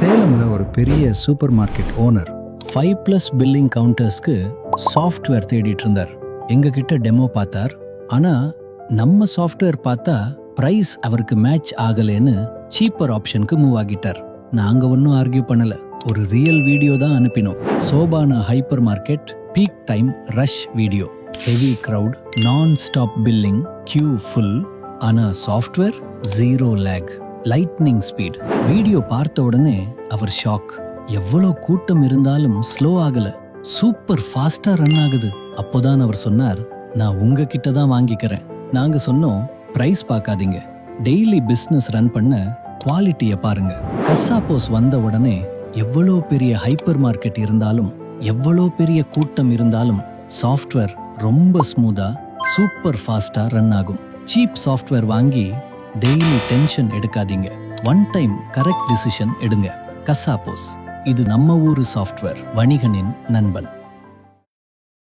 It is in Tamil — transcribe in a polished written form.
சேலம்ல ஒரு பெரிய சூப்பர் மார்க்கெட் ஓனர் 5+ பில்லிங் கவுண்டர்ஸ்க்கு சாஃப்ட்வேர் தேடிட்டு இருந்தார். எங்க கிட்ட டெமோ பார்த்தார். ஆனா நம்ம சாஃப்ட்வேர் பார்த்தா பிரைஸ் அவருக்கு மேட்ச் ஆகலைன்னு சீப்பர் ஆப்ஷனுக்கு மூவ் ஆகிட்டார். நாங்க ஒன்றும் ஆர்கியூ பண்ணல, ஒரு ரியல் வீடியோ தான் அனுப்பினோம். Sobana hyper market peak time rush video, heavy crowd, நான் ஸ்டாப் பில்லிங், கியூ ஃபுல், ஆனா software 0 lag, lightning speed. Video பார்த்த உடனே அவர் ஷாக். எவ்வளோ கூட்டம் இருந்தாலும் ஸ்லோ ஆகல, சூப்பர் ஃபாஸ்டா ரன் ஆகுது. அப்போதான் அவர் சொன்னார், நான் உங்ககிட்ட தான் வாங்கிக்கிறேன். நாங்க சொன்னோம், பிரைஸ் பார்க்காதீங்க, டெய்லி பிசினஸ் ரன் பண்ண குவாலிட்டியை பாருங்க. கசாப்போஸ் வந்த உடனே எவ்வளோ பெரிய ஹைப்பர் மார்க்கெட் இருந்தாலும், எவ்வளோ பெரிய கூட்டம் இருந்தாலும் சாஃப்ட்வேர் ரொம்ப ஸ்மூதா சூப்பர் ஃபாஸ்டா ரன் ஆகும். சீப் சாஃப்ட்வேர் வாங்கி டெய்லி டென்ஷன் எடுக்காதீங்க. ஒன் டைம் கரெக்ட் டிசிஷன் எடுங்க. கசாப்போஸ், இது நம்ம ஊரு சாஃப்ட்வேர், வணிகனின் நண்பன்.